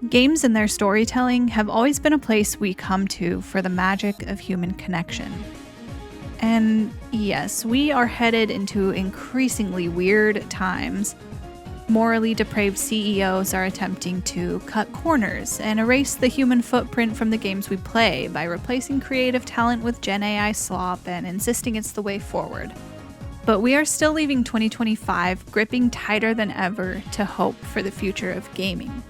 Games and their storytelling have always been a place we come to for the magic of human connection. And yes, we are headed into increasingly weird times. Morally depraved CEOs are attempting to cut corners and erase the human footprint from the games we play by replacing creative talent with Gen AI slop and insisting it's the way forward. But we are still leaving 2025 gripping tighter than ever to hope for the future of gaming.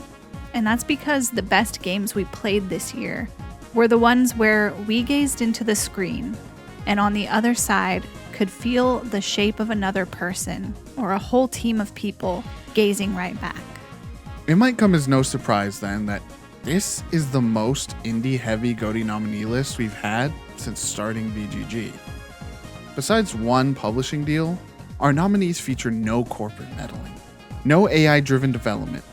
And that's because the best games we played this year were the ones where we gazed into the screen and on the other side could feel the shape of another person or a whole team of people gazing right back. It might come as no surprise then that this is the most indie-heavy GOTY nominee list we've had since starting VGG. Besides one publishing deal, our nominees feature no corporate meddling, no AI-driven development,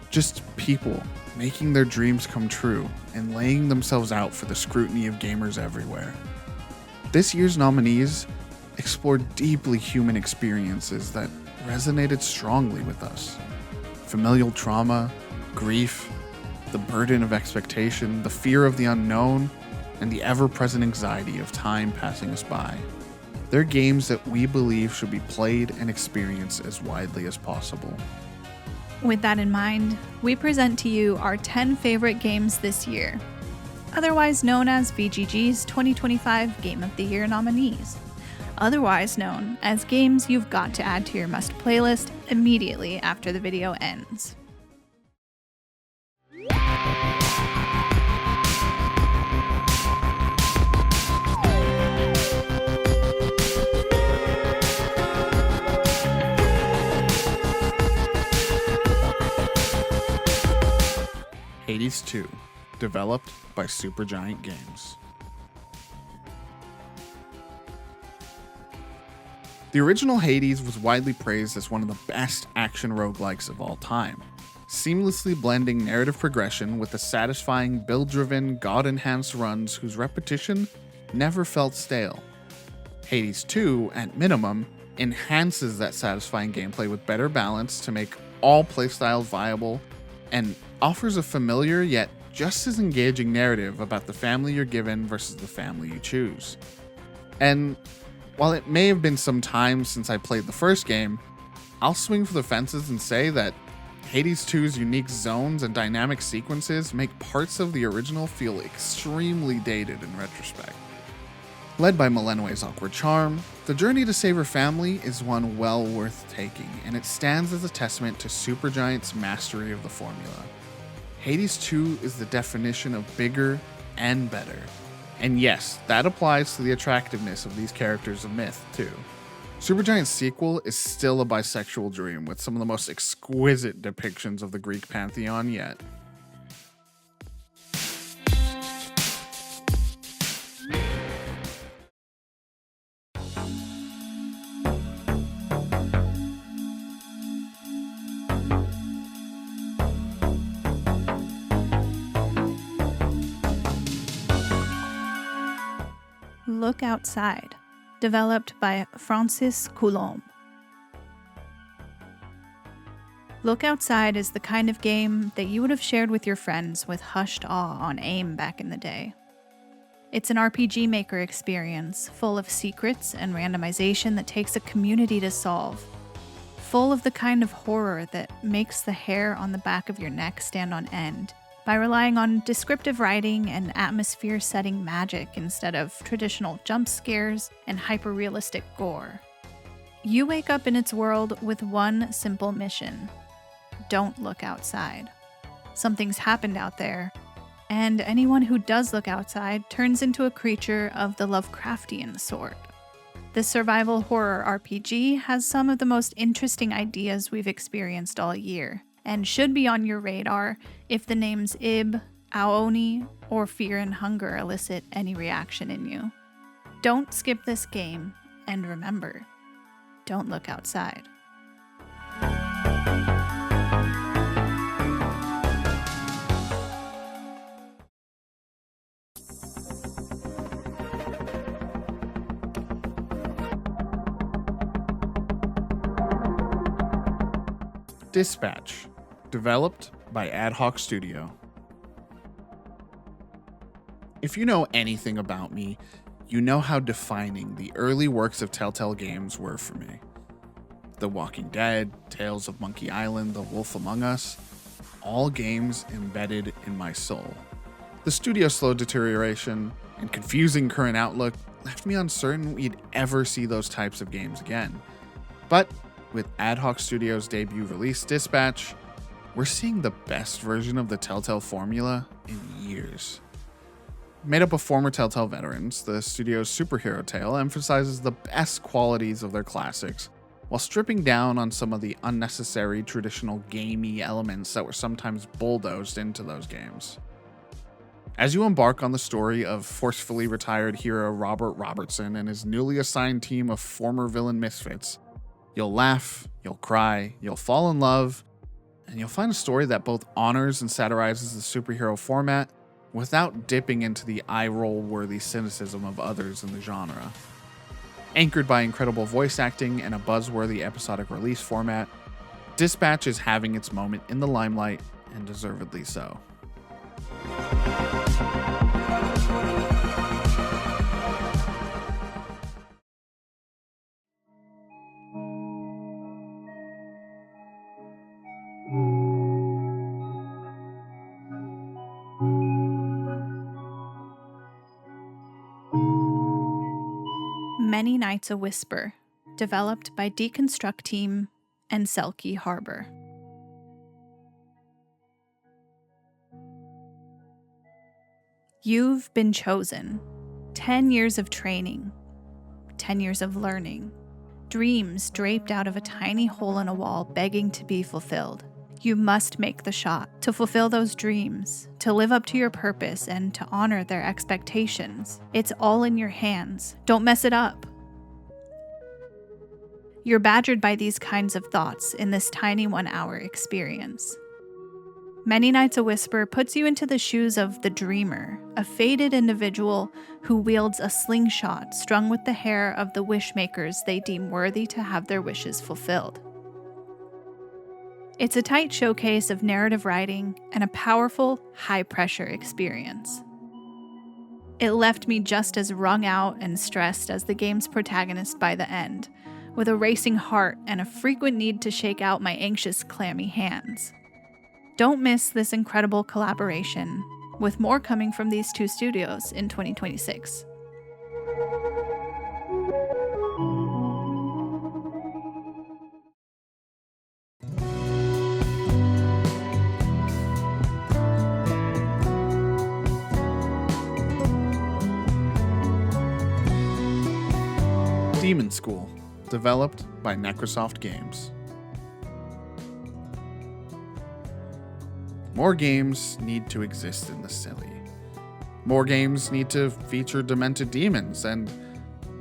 just people making their dreams come true and laying themselves out for the scrutiny of gamers everywhere. This year's nominees explored deeply human experiences that resonated strongly with us. Familial trauma, grief, the burden of expectation, the fear of the unknown, and the ever-present anxiety of time passing us by. They're games that we believe should be played and experienced as widely as possible. With that in mind, we present to you our 10 favorite games this year, otherwise known as VGG's 2025 Game of the Year nominees, otherwise known as games you've got to add to your must playlist immediately after the video ends. Hades 2, developed by Supergiant Games. The original Hades was widely praised as one of the best action roguelikes of all time, seamlessly blending narrative progression with the satisfying build-driven, god-enhanced runs whose repetition never felt stale. Hades 2, at minimum, enhances that satisfying gameplay with better balance to make all playstyles viable, and offers a familiar yet just as engaging narrative about the family you're given versus the family you choose. And while it may have been some time since I played the first game, I'll swing for the fences and say that Hades 2's unique zones and dynamic sequences make parts of the original feel extremely dated in retrospect. Led by Malenue's awkward charm, the journey to save her family is one well worth taking, and it stands as a testament to Supergiant's mastery of the formula. Hades 2 is the definition of bigger and better. And yes, that applies to the attractiveness of these characters of myth, too. Supergiant's sequel is still a bisexual dream with some of the most exquisite depictions of the Greek pantheon yet. Look Outside, developed by Francis Coulomb. Look Outside is the kind of game that you would have shared with your friends with hushed awe on AIM back in the day. It's an RPG Maker experience, full of secrets and randomization that takes a community to solve. Full of the kind of horror that makes the hair on the back of your neck stand on end, by relying on descriptive writing and atmosphere-setting magic instead of traditional jump scares and hyper-realistic gore. You wake up in its world with one simple mission: don't look outside. Something's happened out there, and anyone who does look outside turns into a creature of the Lovecraftian sort. This survival horror RPG has some of the most interesting ideas we've experienced all year, and should be on your radar if the names Ib, Aoni, or Fear and Hunger elicit any reaction in you. Don't skip this game, and remember, don't look outside. Dispatch, developed by Ad Hoc Studio. If you know anything about me, you know how defining the early works of Telltale Games were for me. The Walking Dead, Tales of Monkey Island, The Wolf Among Us, all games embedded in my soul. The studio's slow deterioration and confusing current outlook left me uncertain we'd ever see those types of games again. But with Ad Hoc Studio's debut release, Dispatch, we're seeing the best version of the Telltale formula in years. Made up of former Telltale veterans, the studio's superhero tale emphasizes the best qualities of their classics, while stripping down on some of the unnecessary traditional gamey elements that were sometimes bulldozed into those games. As you embark on the story of forcefully retired hero Robert Robertson and his newly assigned team of former villain misfits, you'll laugh, you'll cry, you'll fall in love, and you'll find a story that both honors and satirizes the superhero format without dipping into the eye-roll-worthy cynicism of others in the genre. Anchored by incredible voice acting and a buzzworthy episodic release format, Dispatch is having its moment in the limelight, and deservedly so. Many Nights a Whisper, developed by Deconstruct Team and Selkie Harbor. You've been chosen. 10 years of training. 10 years of learning. Dreams draped out of a tiny hole in a wall begging to be fulfilled. You must make the shot to fulfill those dreams, to live up to your purpose, and to honor their expectations. It's all in your hands. Don't mess it up. You're badgered by these kinds of thoughts in this tiny 1-hour experience. Many Nights a Whisper puts you into the shoes of the dreamer, a faded individual who wields a slingshot strung with the hair of the wishmakers they deem worthy to have their wishes fulfilled. It's a tight showcase of narrative writing and a powerful, high-pressure experience. It left me just as wrung out and stressed as the game's protagonist by the end, with a racing heart and a frequent need to shake out my anxious, clammy hands. Don't miss this incredible collaboration, with more coming from these two studios in 2026. Demonschool, developed by Necrosoft Games. More games need to exist in the silly. More games need to feature demented demons, and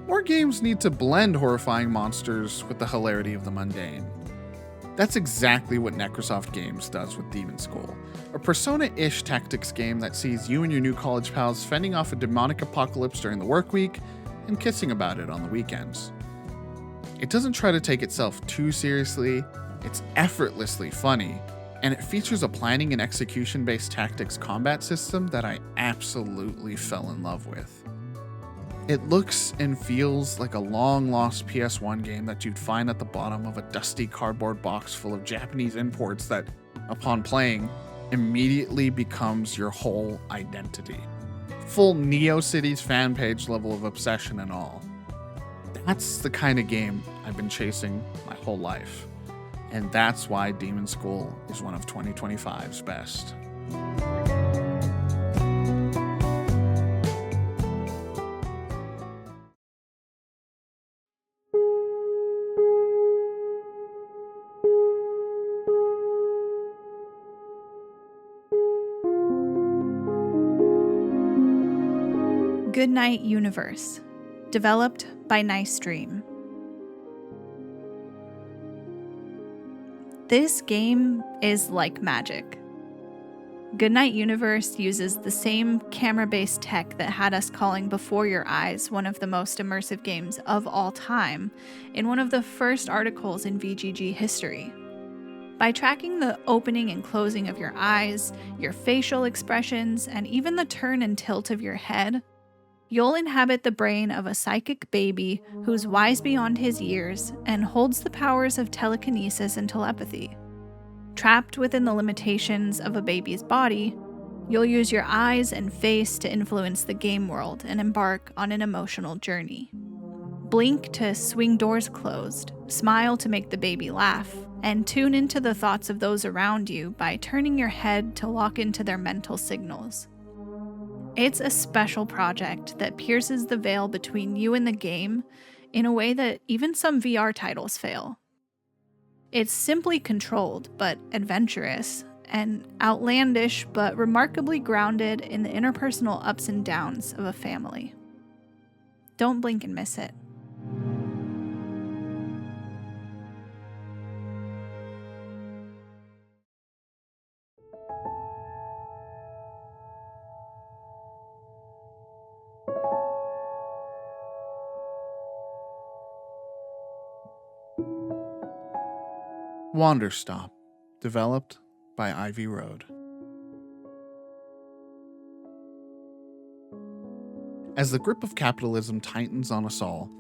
more games need to blend horrifying monsters with the hilarity of the mundane. That's exactly what Necrosoft Games does with Demonschool, a Persona-ish tactics game that sees you and your new college pals fending off a demonic apocalypse during the work week and kissing about it on the weekends. It doesn't try to take itself too seriously, it's effortlessly funny, and it features a planning and execution-based tactics combat system that I absolutely fell in love with. It looks and feels like a long-lost PS1 game that you'd find at the bottom of a dusty cardboard box full of Japanese imports that, upon playing, immediately becomes your whole identity. Full NeoCities fan page level of obsession and all. That's the kind of game I've been chasing my whole life. And that's why Demonschool is one of 2025's best. Goodnight Universe, developed by Nice Dream. This game is like magic. Goodnight Universe uses the same camera-based tech that had us calling Before Your Eyes one of the most immersive games of all time in one of the first articles in VGG history. By tracking the opening and closing of your eyes, your facial expressions, and even the turn and tilt of your head, you'll inhabit the brain of a psychic baby who's wise beyond his years and holds the powers of telekinesis and telepathy. Trapped within the limitations of a baby's body, you'll use your eyes and face to influence the game world and embark on an emotional journey. Blink to swing doors closed, smile to make the baby laugh, and tune into the thoughts of those around you by turning your head to lock into their mental signals. It's a special project that pierces the veil between you and the game in a way that even some VR titles fail. It's simply controlled but adventurous, and outlandish but remarkably grounded in the interpersonal ups and downs of a family. Don't blink and miss it. Wanderstop, developed by Ivy Road. As the grip of capitalism tightens on us all,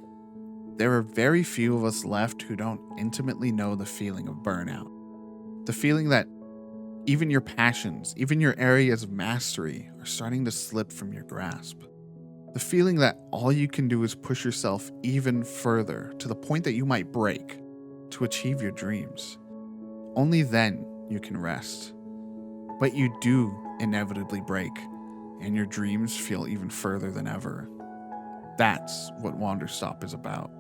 there are very few of us left who don't intimately know the feeling of burnout. The feeling that even your passions, even your areas of mastery are starting to slip from your grasp. The feeling that all you can do is push yourself even further to the point that you might break to achieve your dreams. Only then you can rest. But you do inevitably break, and your dreams feel even further than ever. That's what Wanderstop is about.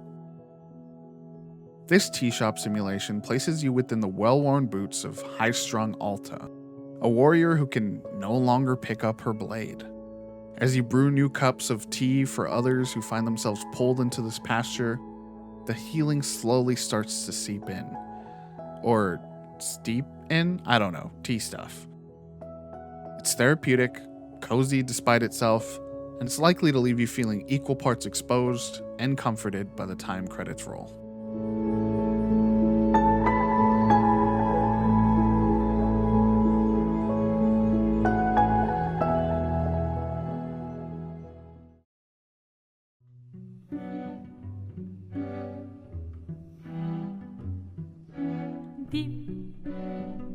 This tea shop simulation places you within the well-worn boots of high-strung Alta, a warrior who can no longer pick up her blade. As you brew new cups of tea for others who find themselves pulled into this pasture, the healing slowly starts to seep in. Or steep in? I don't know, tea stuff. It's therapeutic, cozy despite itself, and it's likely to leave you feeling equal parts exposed and comforted by the time credits roll. Dim,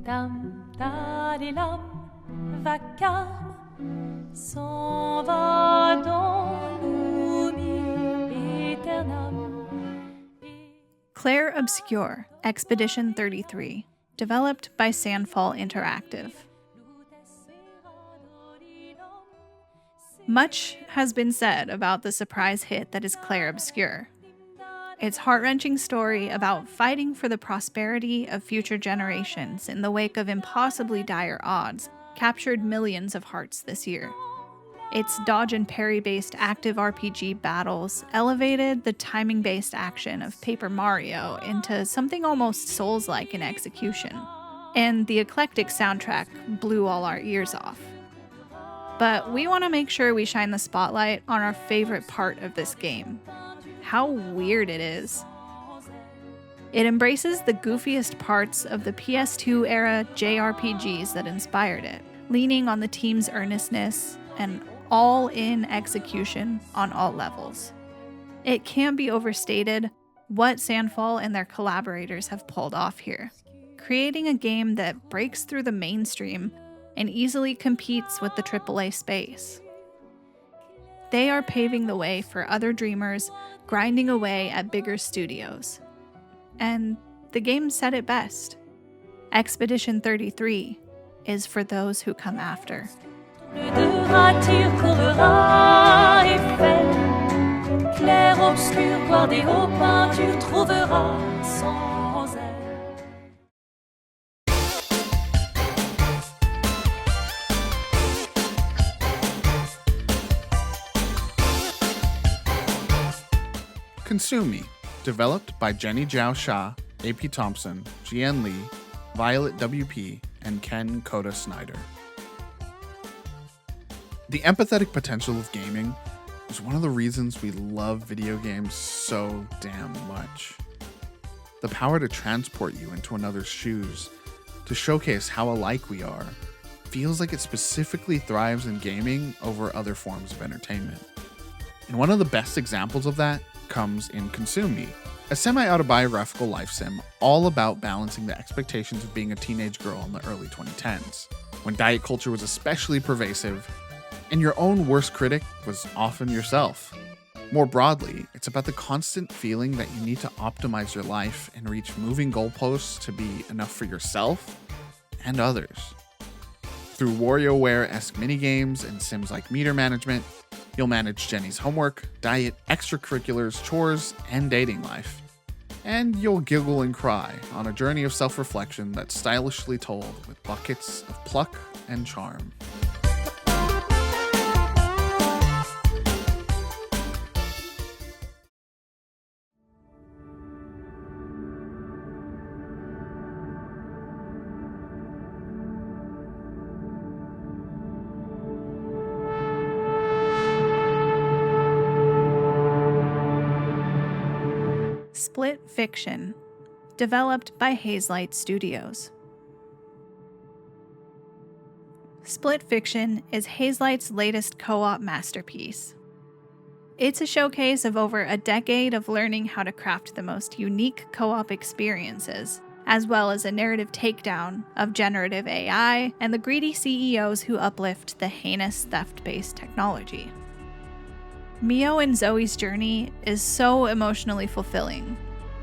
dam, dadilam, vacarme, s'en va dans l'oubli éternel. Clair Obscur, Expedition 33, developed by Sandfall Interactive. Much has been said about the surprise hit that is Clair Obscur. Its heart-wrenching story about fighting for the prosperity of future generations in the wake of impossibly dire odds captured millions of hearts this year. Its dodge and parry-based active RPG battles elevated the timing-based action of Paper Mario into something almost Souls-like in execution, and the eclectic soundtrack blew all our ears off. But we want to make sure we shine the spotlight on our favorite part of this game: how weird it is. It embraces the goofiest parts of the PS2 era JRPGs that inspired it, leaning on the team's earnestness and all-in execution on all levels. It can't be overstated what Sandfall and their collaborators have pulled off here, creating a game that breaks through the mainstream and easily competes with the AAA space. They are paving the way for other dreamers grinding away at bigger studios. And the game said it best. Expedition 33 is for those who come after. Clair, obscur, voir des hauts pins, tu trouveras sans aile. Consume Me, developed by Jenny Zhao Shah, AP Thompson, Jian Lee, Violet WP, and Ken Koda Snyder. The empathetic potential of gaming is one of the reasons we love video games so damn much. The power to transport you into another's shoes to showcase how alike we are, feels like it specifically thrives in gaming over other forms of entertainment. And one of the best examples of that comes in Consume Me, a semi-autobiographical life sim all about balancing the expectations of being a teenage girl in the early 2010s, when diet culture was especially pervasive, and your own worst critic was often yourself. More broadly, it's about the constant feeling that you need to optimize your life and reach moving goalposts to be enough for yourself and others. Through WarioWare-esque minigames and sims like meter management, you'll manage Jenny's homework, diet, extracurriculars, chores, and dating life. And you'll giggle and cry on a journey of self-reflection that's stylishly told with buckets of pluck and charm. Split Fiction, developed by Hazelight Studios. Split Fiction is Hazelight's latest co-op masterpiece. It's a showcase of over a decade of learning how to craft the most unique co-op experiences, as well as a narrative takedown of generative AI and the greedy CEOs who uplift the heinous theft-based technology. Mio and Zoe's journey is so emotionally fulfilling.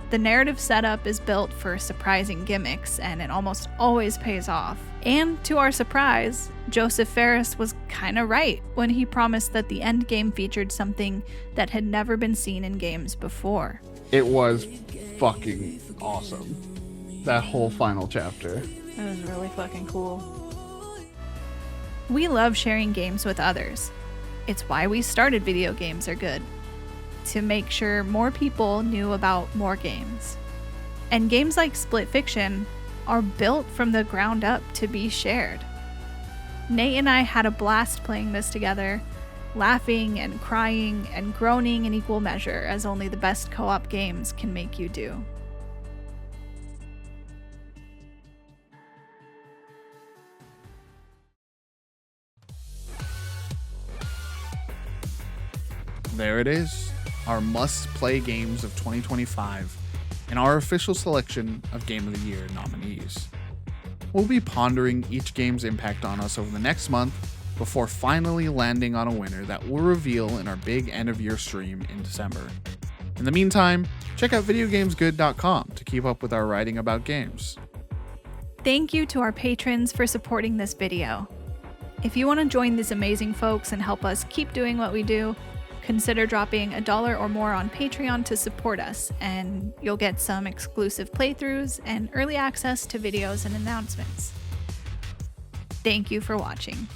The narrative setup is built for surprising gimmicks, and it almost always pays off. And to our surprise, Joseph Fares was kinda right when he promised that the endgame featured something that had never been seen in games before. It was fucking awesome. That whole final chapter. It was really fucking cool. We love sharing games with others. It's why we started Video Games Are Good, to make sure more people knew about more games. And games like Split Fiction are built from the ground up to be shared. Nate and I had a blast playing this together, laughing and crying and groaning in equal measure, as only the best co-op games can make you do. There it is, our must-play games of 2025, and our official selection of Game of the Year nominees. We'll be pondering each game's impact on us over the next month before finally landing on a winner that we'll reveal in our big end-of-year stream in December. In the meantime, check out videogamesgood.com to keep up with our writing about games. Thank you to our patrons for supporting this video. If you want to join these amazing folks and help us keep doing what we do, consider dropping $1 or more on Patreon to support us, and you'll get some exclusive playthroughs and early access to videos and announcements. Thank you for watching.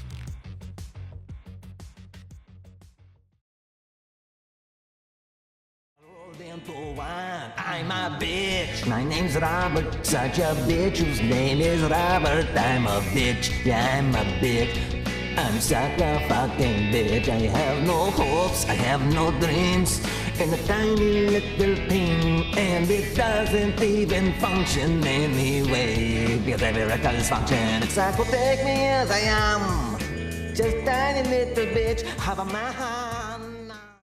I'm a bitch. My name's Robert, such a bitch whose name is Robert. I'm a bitch, yeah, I'm a bitch. I'm such a fucking bitch. I have no hopes, I have no dreams, and a tiny little thing, and it doesn't even function anyway, because every record's function. It's like, well, take me as I am, just tiny little bitch, have a mind.